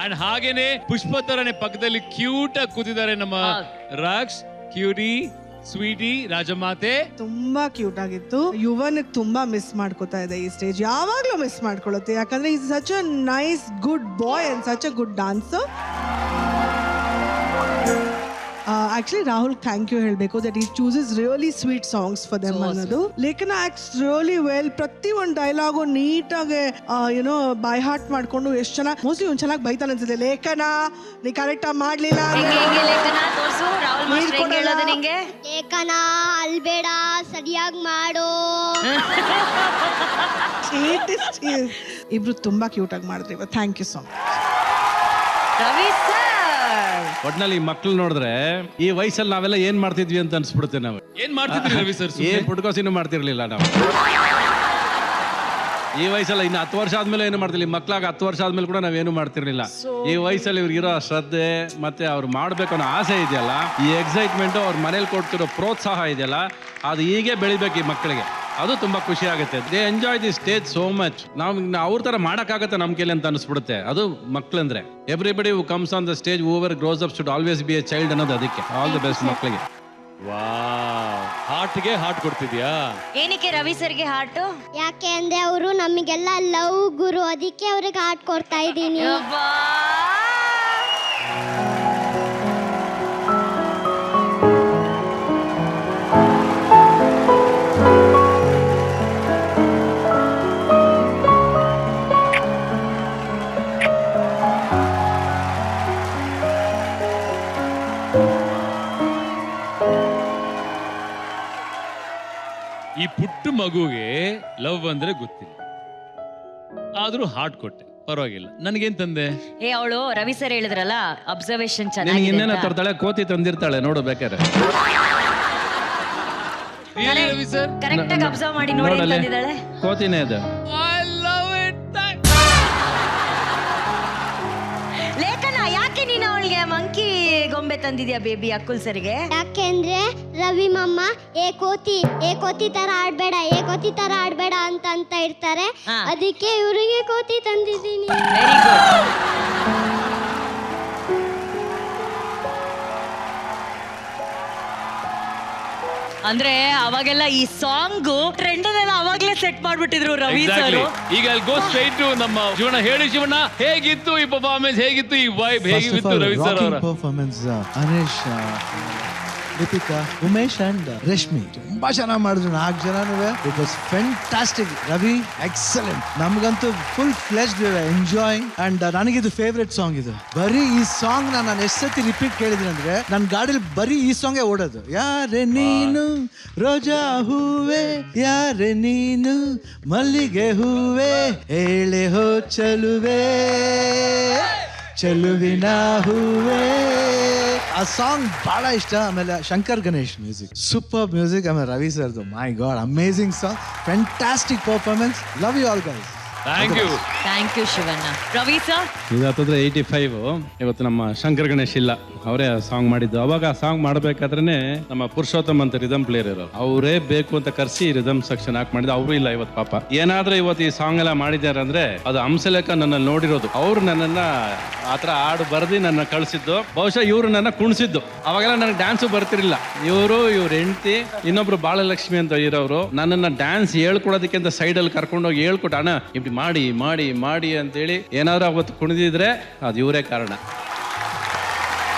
And ಹಾಗೇನೆ ಪುಷ್ಪ ತರನೆ ಪಕ್ಕದಲ್ಲಿ cute ಆಗಿ ಕೂತಿದ್ದಾರೆ ನಮ್ಮ ರಾಕ್ಸ್, ಕ್ಯೂಟಿ, ಸ್ವೀಟಿ, ರಾಜಮಾತೆ. ತುಂಬಾ ಕ್ಯೂಟ್ ಆಗಿತ್ತು. ಯುವನ್ ತುಂಬಾ ಮಿಸ್ ಮಾಡ್ಕೋತಾ ಇದೆ ಈ ಸ್ಟೇಜ್, ಯಾವಾಗ್ಲೂ ಮಿಸ್ ಮಾಡ್ಕೊಳ್ಳುತ್ತೆ. ಯಾಕಂದ್ರೆ is such a nice good boy and such a good dancer. Actually Rahul thank you ಹೇಳಬೇಕು ದಟ್ ಈ chooses really sweet songs for them ಅನ್ನೋದು. ಲೇಖನ ಆಕ್ಟ್ಸ್ ರಿಯಲಿ ವೆಲ್. ಪ್ರತಿ ಒಂದು ಡೈಲಾಗು ನೀಟಾಗಿ ಯುನೋ ಬೈ ಹಾರ್ಟ್ ಮಾಡ್ಕೊಂಡು ಎಷ್ಟು ಚೆನ್ನಾಗಿ, ಮೋಸ್ಟ್ಲಿ ಒಂದು ಚೆನ್ನಾಗಿ ಬೈತಾನೆ ಅನ್ಸುತ್ತೆ. ಲೇಖನ ನೀ ಕರೆಕ್ಟ್ ಆಗಿ ಮಾಡ್ಲಿಲ್ಲ, ಲೇಖನ ಅಲ್ಬೇಡ, ಸರಿಯಾಗಿ ಮಾಡೋ. ಇಬ್ರು ತುಂಬಾ ಕ್ಯೂಟ್ ಆಗಿ ಮಾಡಿದ್ರಿ. Thank you so much. ಒಟ್ನಲ್ಲಿ ಮಕ್ಳು ನೋಡಿದ್ರೆ ಈ ವಯಸ್ಸಲ್ಲಿ ನಾವೆಲ್ಲ ಏನ್ ಮಾಡ್ತಿದ್ವಿ ಅಂತ ಅನ್ಸ್ಬಿಡುತ್ತೆ. ನಾವು ಏನ್ ಮಾಡ್ತಿದ್ರಿ ರವಿ ಸರ್? ಏನ್ ಪುಟ್ಕೋಸಿನೂ ಮಾಡ್ತಿರ್ಲಿಲ್ಲ ನಾವು ಈ ವಯಸ್ಸಲ್ಲಿ. ಇನ್ನು 10 ವರ್ಷ ಆದ್ಮೇಲೆ ಏನು ಮಾಡ್ತಿರ್ಲಿಲ್ಲ. ಮಕ್ಳಾಗ 10 ವರ್ಷ ಆದ್ಮೇಲೆ ಕೂಡ ನಾವೇನು ಮಾಡ್ತಿರ್ಲಿಲ್ಲ. ಈ ವಯಸ್ಸಲ್ಲಿ ಇವ್ರಿಗಿರೋ ಶ್ರದ್ಧೆ ಮತ್ತೆ ಅವ್ರು ಮಾಡ್ಬೇಕು ಅನ್ನೋ ಆಸೆ ಇದೆಯಲ್ಲ, ಈ ಎಕ್ಸೈಟ್ಮೆಂಟ್, ಅವ್ರ ಮನೇಲಿ ಕೊಡ್ತಿರೋ ಪ್ರೋತ್ಸಾಹ ಇದೆಯಲ್ಲ, ಅದು ಹೀಗೆ ಬೆಳಿಬೇಕು ಈ ಮಕ್ಕಳಿಗೆ. ಅದು ತುಂಬಾ ಖುಷಿ ಆಗುತ್ತೆ. They enjoy the stage so much. ನಾವು ಅವ್ರ ತರ ಮಾಡಕ್ಕಾಗತ್ತೆ ನಮ್ ಕೈಲಿ ಅಂತ ಅನಿಸ್ಬಿಡುತ್ತೆ. ಅದು ಮಕ್ಳಂದ್ರೆ everybody who comes on the stage whoever grows up should always be a child ಅನ್ನೋದು ಅದಕ್ಕೆ. ಆಲ್ ದಿ ಬೆಸ್ಟ್ ಮಕ್ಕಳಿಗೆ. ಹಾರ್ಟ್ಗೆ ಹಾರ್ಟ್ ಕೊಡ್ತಿದ್ಯಾ? ಏನಕ್ಕೆ ರವಿ ಸರ್ಗೆ ಹಾರ್ಟ್? ಯಾಕೆ ಅಂದ್ರೆ ಅವರು ನಮಗೆಲ್ಲ ಲವ್ ಗುರು, ಅದಕ್ಕೆ ಅವ್ರಿಗೆ ಹಾರ್ಟ್ ಕೊಡ್ತಾ ಇದ್ದೀನಿ. ಈ ಪುಟ್ಟ ಮಗುಗೆ ಲವ್ ಅಂದ್ರೆ ಗೊತ್ತಿಲ್ಲ, ಆದ್ರೂ ಹಾರ್ಟ್ ಕೊಟ್ಟೆ, ಪರವಾಗಿಲ್ಲ. ನನಗೇನ್ ತಂದೆ? ಅವಳು ರವಿ ಸರ್ ಹೇಳಿದ್ರಲ್ಲ, ಅಬ್ಸರ್ವೇಷನ್ ಇನ್ನೇನ ಚೆನ್ನಾಗಿದೆ. ತರ್ತಾಳೆ, ಕೋತಿ ತಂದಿರ್ತಾಳೆ ನೋಡು ಬೇಕಾದ್ರೆ. ರವಿ ಸರ್ ಕರೆಕ್ಟ್ ಆಗಿ ಅಬ್ಸರ್ವ್ ಮಾಡಿ ನೋಡಿ ನೋಡಲ್ಲಿ ತಂದಿದ್ದಾಳೆ. ಕೋತಿನೇ ಅದು. ಲೇಖನ, ಯಾಕೆ ನೀನು ಅವಳಿಗೆ ಮಂಕಿ ಗೊಂಬೆ ತಂದಿದ್ಯಾ ಬೇಬಿ ಅಕ್ಕುಲ್ ಸರಿಗೆ? ಯಾಕೆಂದ್ರೆ ರವಿ ಮಮ್ಮ ಏ ಕೋತಿ ತರ ಆಡ್ಬೇಡ, ಕೋತಿ ತರ ಆಡ್ಬೇಡ ಅಂತ ಇರ್ತಾರೆ. ಅದಕ್ಕೆ ಇವರಿಗೆ ಕೋತಿ ತಂದಿದ್ದೀನಿ. Very good. ಅಂದ್ರೆ ಅವಾಗೆಲ್ಲ ಈ ಸಾಂಗ್ ಟ್ರೆಂಡ್ ಅವಾಗ್ಲೇ ಸೆಟ್ ಮಾಡ್ಬಿಟ್ಟಿದ್ರು ರವಿ ಸರ್. ಈಗ ಗೋ ಸ್ಟ್ರೈಟ್ ಟು ನಮ್ಮ ಶಿವಣ್ಣ. ಹೇಳಿ ಶಿವಣ್ಣ, ಹೇಗಿತ್ತು ಈ ಪರ್ಫಾರ್ಮೆನ್ಸ್, ಹೇಗಿತ್ತು ಈ ವೈಬ್, ಹೇಗಿತ್ತು ರವಿ ಸರ್ ಅವರ ಪರ್ಫಾರ್ಮೆನ್ಸ್? ಅನೇಶ್, ದೀಪಿಕಾ, ಉಮೇಶ್ ಅಂಡ್ ರಶ್ಮಿ ತುಂಬಾ ಚೆನ್ನಾಗಿ ಮಾಡಿದ್ರು. 4 ಜನನೂ it was fantastic. Ravi excellent. ನಮ್ಗಂತೂ ಫುಲ್ ಫ್ಲೆಶ್ಡ್ ಎಂಜಾಯಿಂಗ್. ಅಂಡ್ ನನಗಿದು ಫೇವ್ರೆಟ್ ಸಾಂಗ್ ಇದು. ಬರೀ ಈ ಸಾಂಗ್ ನಾನು ಎಷ್ಟು ಸತಿ ರಿಪೀಟ್ ಕೇಳಿದ್ದೀನಿ ಅಂದ್ರೆ ನನ್ನ ಗಾಡಿಲಿ ಬರೀ ಈ ಸಾಂಗೇ ಓಡೋದು. ಯಾರೆ ನೀನು ರೋಜಾ ಹೂವೆ, ಯಾರೆ ನೀನು ಮಲ್ಲಿಗೆ ಹೂವೆ, ಹೇಳೆ ಹೋ ಚಲುವೆ ಚೆಲುವಿನ ಹೂವೆ. ಆ ಸಾಂಗ್ ಬಹಳ ಇಷ್ಟ. ಆಮೇಲೆ Shankar Ganesh music, super music. ಆಮೇಲೆ ರವಿ ಸರ್ದು, my god, amazing song, fantastic performance. Love you all guys. Thank you Shivanna. Ravi sir ಇದಾತಂದ್ರೆ 85. ಇವತ್ತು ನಮ್ಮ ಶಂಕರ್ ಗಣೇಶ್ ಇಲ್ಲ, ಅವರೇ ಸಾಂಗ್ ಮಾಡಿದ್ದು. ಅವಾಗ ಆ ಸಾಂಗ್ ಮಾಡ್ಬೇಕಾದ್ರೆ ನಮ್ಮ ಪುರುಷೋತ್ತಮ್ ಅಂತ ರಿದಮ್ ಪ್ಲೇಯರ್ ಇರೋರು, ಅವರೇ ಬೇಕು ಅಂತ ಕರ್ಸಿ ರಿದಮ್ ಸೆಕ್ಷನ್ ಹಾಕಿ ಮಾಡಿದ್ದು. ಅವರು ಇಲ್ಲ ಇವತ್ತು ಪಾಪ. ಏನಾದ್ರೂ ಇವತ್ತು ಈ ಸಾಂಗ್ ಎಲ್ಲ ಮಾಡಿದ್ದಾರೆ ಅಂದ್ರೆ ಅದು ಹಂಸಲೇಖ ನನ್ನ ನೋಡಿರೋದು. ಅವ್ರು ನನ್ನನ್ನ ಆತರ ಹಾಡು ಬರೆದಿ ನನ್ನ ಕಳ್ಸಿದ್ದು. ಬಹುಶಃ ಇವ್ರು ನನ್ನ ಕುಣಿಸಿದ್ದು. ಅವಾಗೆಲ್ಲ ನನಗೆ ಡ್ಯಾನ್ಸು ಬರ್ತಿರ್ಲಿಲ್ಲ. ಇವ್ರ ಹೆಂಡತಿ ಇನ್ನೊಬ್ರು ಬಾಳಲಕ್ಷ್ಮಿ ಅಂತ ಇರೋರು ನನ್ನನ್ನ ಡ್ಯಾನ್ಸ್ ಹೇಳ್ಕೊಡೋದಕ್ಕೆ ಅಂತ ಸೈಡಲ್ಲಿ ಕರ್ಕೊಂಡೋಗಿ ಹೇಳ್ಕೊಟ್ಟು, ಅಣ್ಣ ಇಪ್ಡಿ ಮಾಡಿ ಮಾಡಿ ಮಾಡಿ ಅಂತೇಳಿ ಏನಾದ್ರು ಅವತ್ತು ಕುಣಿದಿದ್ರೆ ಅದು ಇವರೇ ಕಾರಣ.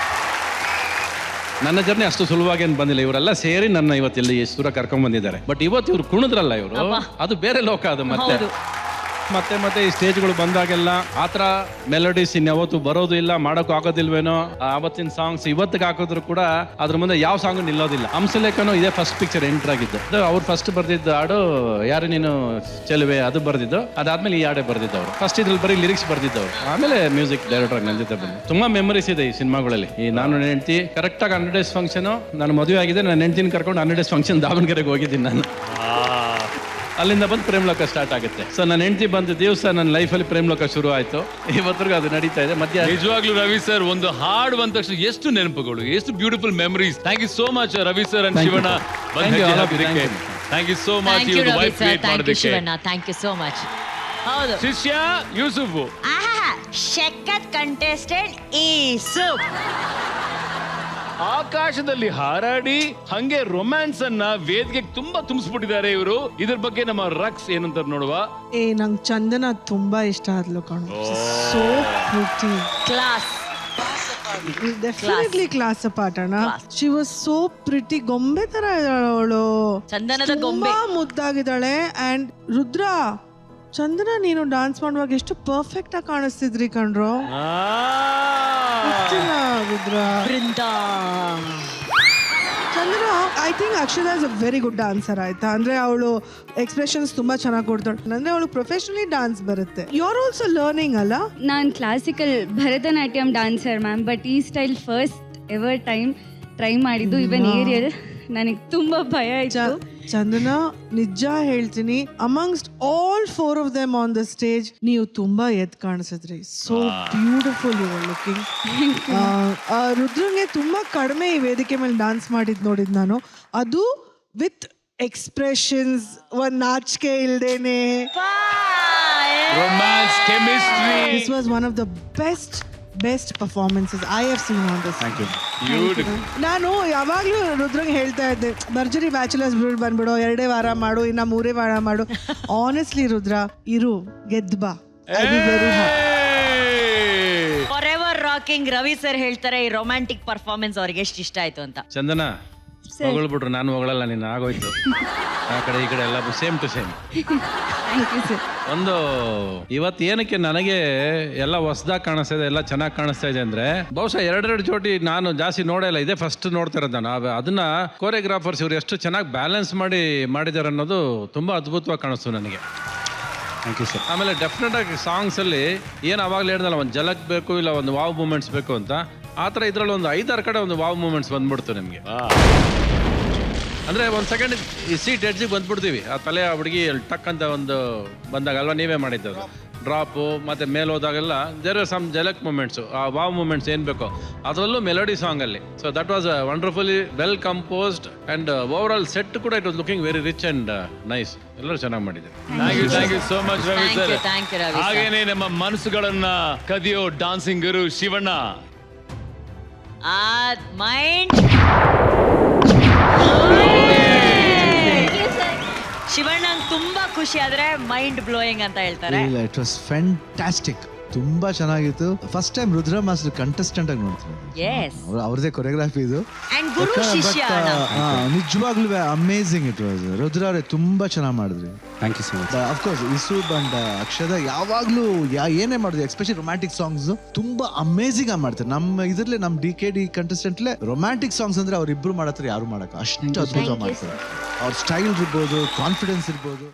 ನನ್ನ ಜರ್ನಿ ಅಷ್ಟು ಸುಲಭವಾಗಿ ಏನು ಬಂದಿಲ್ಲ. ಇವರೆಲ್ಲ ಸೇರಿ ನನ್ನ ಇವತ್ತಿಲ್ಲಿ ಎಷ್ಟು ದೂರ ಕರ್ಕೊಂಡ್ ಬಂದಿದ್ದಾರೆ. ಬಟ್ ಇವತ್ತು ಇವ್ರು ಕುಣಿದ್ರಲ್ಲ, ಇವರು ಅದು ಬೇರೆ ಲೋಕ. ಅದು ಮತ್ತೆ ಮತ್ತೆ ಈ ಸ್ಟೇಜ್ಗಳು ಬಂದಾಗೆಲ್ಲ ಆತರ ಮೆಲೋಡಿಸ್ ಇನ್ಯಾವತ್ತು ಬರೋದು ಇಲ್ಲ, ಮಾಡೋಕ್ಕೂ ಆಗೋದಿಲ್ವೇನೋ. ಆವತ್ತಿನ ಸಾಂಗ್ಸ್ ಇವತ್ತಿಗೆ ಹಾಕಿದ್ರು ಕೂಡ ಅದ್ರ ಮುಂದೆ ಯಾವ ಸಾಂಗು ನಿಲ್ಲೋದಿಲ್ಲ. ಹಂಸಲೇಖನು ಇದೇ ಫಸ್ಟ್ ಪಿಕ್ಚರ್ ಎಂಟರ್ ಆಗಿದ್ದು. ಅವ್ರು ಫಸ್ಟ್ ಬರ್ದಿದ್ದು ಹಾಡು ಯಾರು ನೀನು ಚೆಲುವೆ, ಅದು ಬರ್ದಿದ್ದು. ಅದಾದ್ಮೇಲೆ ಈ ಹಾಡೇ ಬರ್ದಿದ್ದು ಅವರು. ಫಸ್ಟ್ ಇದ್ರಲ್ಲಿ ಬರೀ ಲಿರಿಕ್ಸ್ ಬರ್ದಿದ್ದವ್ರು, ಆಮೇಲೆ ಮ್ಯೂಸಿಕ್ ಡೈರೆಕ್ಟರ್ ಆಗಿ ನನ್ನ ಜೊತೆ ಬಂದು. ತುಂಬಾ ಮೆಮರೀಸ್ ಇದೆ ಈ ಸಿನಿಮಾಗಳಲ್ಲಿ. ಈ ನಾನು ಹೆಂಡತಿ ಕರೆಕ್ಟ್ ಆಗಿ 100 days ಫಂಕ್ಷನ್, ನಾನು ಮದುವೆ ಆಗಿದೆ, ನನ್ನ ಹೆಂಡತಿನ ಕರ್ಕೊಂಡು 100 days ಫಂಕ್ಷನ್ ದಾವಣಗೆರೆಗೆ ಹೋಗಿದ್ದೀನಿ ನಾನು. ಅಲ್ಲಿಂದ ಬಂದು ಪ್ರೇಮಲೋಕ ಸ್ಟಾರ್ಟ್ ಆಗುತ್ತೆ. ಸೊ ನನ್ನ ಹೆಂಡತಿ ಬಂದ ದಿವಸ ನನ್ನ ಲೈಫಲ್ಲಿ ಪ್ರೇಮಲೋಕ ಶುರು ಆಯ್ತು. ಇವತ್ತಿಗೂ ಅದು ನಡೀತಾ ಇದೆ. ಮಧ್ಯ ನಿಜವಾಗ್ಲೂ ರವಿ ಸರ್ ಒಂದು ಹಾಡು ಬಂದ ತಕ್ಷಣ ಎಷ್ಟು ನೆನಪುಗಳು, ಎಷ್ಟು beautiful memories. Thank you so much Ravi sir and Shivanna. Thank you so much Shivanna. Thank you so much. ಹೌದು ಶಿಷ್ಯ ಯೂಸುಫ್, ಶೆಕ್ಕತ್ ಕಂಟೆಸ್ಟೆಂಟ್ ಈಸು. ಆಕಾಶದಲ್ಲಿ ಹಾರಾಡಿ ಹಂಗೆ ರೊಮ್ಯಾನ್ಸ್ ಅನ್ನ ವೇದಿಕೆಗೆ ತುಂಬಾ ತುಂಬಿಸ್ಬಿಟ್ಟಿದ್ದಾರೆ ಇವರು. ಇದ್ರ ಬಗ್ಗೆ ನಮ್ಮ ರಕ್ಸ್ ಏನಂತ ನೋಡುವ. ನಂಗೆ ಚಂದನ ತುಂಬಾ ಇಷ್ಟ ಆದ್ಲು ಕಣೋ. So pretty. Class. Definitely class apart ಅಣ್ಣ. She was so pretty. ಗೊಂಬೆ ತರ ಇದ್ದಾಳೆ ಅವಳು. ಚಂದನದ ಗೊಂಬೆ. ತುಂಬಾ ಮುದ್ದಾಗಿದ್ದಾಳೆ. ಅಂಡ್ ರುದ್ರ, ಚಂದನ ನೀನು ಡಾನ್ಸ್ ಮಾಡುವಾಗ ಎಷ್ಟು ಪರ್ಫೆಕ್ಟ್ ಆಗಿ ಕಾಣಿಸ್ತಿದ್ರಿ ಕಣ್ರೋ. ಗೊತ್ತಿಲ್ಲ Rudra. Brinda. Chandana, I think Akshara is a very good dancer ಆಯ್ತಾ. ಅಂದ್ರೆ ಅವಳು ಎಕ್ಸ್ಪ್ರೆಷನ್ಸ್ ತುಂಬಾ ಚೆನ್ನಾಗಿ ಕೊಡ್ತಾಳೆ. ಅಂದ್ರೆ ಅವಳು ಪ್ರೊಫೆಷನಲಿ ಡಾನ್ಸ್ ಬರುತ್ತೆ. ಯು ಆರ್ ಆಲ್ಸೋ ಲರ್ನಿಂಗ್ ಅಲ್ಲ? ನಾನು classical Bharatanatyam dancer ma'am. But ಈ style first ever time try ಮಾಡಿದ್ದು. ಇವನ್ ಏರಿಯಲ್ ನನಗೆ ತುಂಬಾ ಭಯ ಆಯ್ತು. ಚಂದನ, ನಿಜ ಹೇಳ್ತೀನಿ, amongst all 4 of them on the stage ನೀವು ತುಂಬಾ ಎದ್ ಕಾಣಿಸಿದ್ರಿ. So beautiful you are looking. ರುದ್ರಂಗೆ ತುಂಬಾ ಕಡಿಮೆ ಈ ವೇದಿಕೆ ಮೇಲೆ ಡಾನ್ಸ್ ಮಾಡಿದ್ ನೋಡಿದ್ ನಾನು. ಅದು ವಿತ್ ಎಕ್ಸ್ಪ್ರೆಷನ್ಸ್, ಒಂದ್ ನಾಚಿಕೆ ಇಲ್ದೇನೆ. Romance, chemistry. This was one of the best performances I have seen on this. Thank you. Beautiful. ನಾನು ಯಾವಾಗ್ಲೂ ರುದ್ರಂಗ್ ಹೇಳ್ತಾ ಇದ್ದೆ, ಭರ್ಜರಿ ಬ್ಯಾಚುಲರ್ಸ್ ಬ್ರೂಡ್ ಬಂದ್ಬಿಡು, 2 ವಾರ ಮಾಡು, ಇನ್ನ 3 ವಾರ ಮಾಡು. ಆನೆಸ್ಟ್ಲಿ ರುದ್ರ, ಇರು, ಗೆದ್ದು ಬಾ. I'll be very happy. For ever rocking Ravi sir ಹೇಳ್ತಾರೆ ಈ ರೊಮ್ಯಾಂಟಿಕ್ ಪರ್ಫಾರ್ಮೆನ್ಸ್ ಅವ್ರಿಗೆ ಎಷ್ಟು ಇಷ್ಟ ಆಯ್ತು ಅಂತ. ಚಂದನ, ಹೊಗಳ್ಬಿಟ್ರು, ನಾನು ಹೊಗಳಲ್ಲ, ನಿನ್ನ ಆಗೋಯ್ತು. ಆ ಕಡೆ ಈ ಕಡೆ ಎಲ್ಲ same to same. Thank you sir. ಒಂದು ಇವತ್ತು ಏನಕ್ಕೆ ನನಗೆ ಎಲ್ಲ ಹೊಸದಾಗಿ ಕಾಣಿಸ್ತಾ ಇದೆ, ಎಲ್ಲ ಚೆನ್ನಾಗಿ ಕಾಣಿಸ್ತಾ ಇದೆ ಅಂದ್ರೆ ಬಹುಶಃ 2 ಜೋಡಿ ನಾನು ಜಾಸ್ತಿ ನೋಡೇ ಇಲ್ಲ, ಇದೇ ಫಸ್ಟ್ ನೋಡ್ತಾ ಇರೋದು ನಾನು. ಅದನ್ನ ಕೋರಿಯೋಗ್ರಾಫರ್ಸ್ ಇವ್ರು ಎಷ್ಟು ಚೆನ್ನಾಗಿ ಬ್ಯಾಲೆನ್ಸ್ ಮಾಡಿದ್ದಾರೆ ಅನ್ನೋದು ತುಂಬಾ ಅದ್ಭುತವಾಗಿ ಕಾಣಿಸ್ತು ನನಗೆ. Thank you sir. ಆಮೇಲೆ ಡೆಫಿನೆಟ್ ಆಗಿ ಸಾಂಗ್ಸ್ ಅಲ್ಲಿ ಏನು ಅವಾಗಲೇ ಹೇಳ್ದಲ್ಲ, ಒಂದು ಜಲಕ್ ಬೇಕು, ಇಲ್ಲ ಒಂದು ವಾವ್ ಮೂಮೆಂಟ್ಸ್ ಬೇಕು ಅಂತ. ಆ ಥರ ಇದ್ರಲ್ಲಿ ಒಂದು 5-6 ಕಡೆ ಒಂದು ವಾವ್ ಮೂಮೆಂಟ್ಸ್ ಬಂದ್ಬಿಡ್ತು ನಿಮಗೆ. ಅಂದ್ರೆ ಒಂದು ಸೆಕೆಂಡ್ ಈ ಸೀಟ್ ಎಡ್ಜಿಗೆ ಬಂದ್ಬಿಡ್ತೀವಿ. ಆ ತಲೆ ಆ ಹುಡುಗಿ ಟಕ್ ಅಂತ ಒಂದು ಬಂದಾಗ ಅಲ್ವಾ ನೀವೇ ಮಾಡಿದ್ದದು ಡ್ರಾಪು, ಮತ್ತೆ ಮೇಲೆ ಹೋದಾಗೆಲ್ಲ ದೇರ್ ಆರ್ ಸಮ್ ಜಲಕ್ ಮೂಮೆಂಟ್ಸು, ಆ ವಾವ್ ಮೂಮೆಂಟ್ಸ್ ಏನು ಬೇಕೋ ಅದರಲ್ಲೂ ಮೆಲೋಡಿ ಸಾಂಗಲ್ಲಿ. So that was wonderfully well composed and overall set ಕೂಡ it was looking very rich and nice. ಎಲ್ಲರೂ ಚೆನ್ನಾಗಿ ಮಾಡಿದ್ದಾರೆ. Thank you so much Ravi sir. Thank you Ravi. ಹಾಗೇನೆ ನಮ್ಮ ಮನಸ್ಸುಗಳನ್ನ ಕದಿಯೋ ಡಾನ್ಸಿಂಗ್ ಗುರು ಶಿವಣ್ಣ. ಮೈಂಡ್ ಶಿವಣ್ಣಂಗ್ ತುಂಬಾ ಖುಷಿ ಆದ್ರೆ ಮೈಂಡ್ ಬ್ಲೋಯಿಂಗ್ ಅಂತ ಹೇಳ್ತಾರೆ. ಇಲ್ಲ, ಇಟ್ ವಾಸ್ ಫ್ಯಾಂಟಾಸ್ಟಿಕ್. ತುಂಬಾ ಚೆನ್ನಾಗಿತ್ತು. First time Rudra master contestant ಆಗಿ ನೋಡ್ತೀನಿ. ಎಸ್, ಅವ್ರದೇ ಕೊರಿಯೋಗ್ರಫಿ ಇದು. ಅಂಡ್ ಗುರು ಶಿಷ್ಯ ನಿಜವಾಗ್ಲೂ ಅಮೇಝಿಂಗ್ ಇಟ್ ವಾಸ್. ರುದ್ರ ಅವರೇ ತುಂಬಾ ಚೆನ್ನಾಗಿ ಮಾಡಿದ್ರಿ. Thank you so much. Of course ಇಸೂಬ್ ಅಂಡ್ ಅಕ್ಷದ ಯಾವಾಗ್ಲೂ ಏನೇ ಮಾಡಿದ್ರು, ಎಸ್ಪೆಷಲಿ ರೊಮ್ಯಾಂಟಿಕ್ ಸಾಂಗ್ಸ್ ತುಂಬಾ ಅಮೇಝಿಂಗ್ ಆಗಿ ಮಾಡ್ತಾರೆ. ನಮ್ಮ ಇದ್ರಲ್ಲೇ ನಮ್ಮ DKD ಕಂಟೆಸ್ಟೆಂಟ್ಲೇ ರೊಮ್ಯಾಂಟಿಕ್ ಸಾಂಗ್ಸ್ ಅಂದ್ರೆ ಅವ್ರಿಬ್ರು ಮಾಡತ್ರ ಯಾರು ಮಾಡಕ್ಕ ಅಷ್ಟು ಅದ್ಭುತ ಮಾಡ್ತಾರೆ. ಅವ್ರ ಸ್ಟೈಲ್ ಇರ್ಬೋದು, ಕಾನ್ಫಿಡೆನ್ಸ್ ಇರ್ಬೋದು.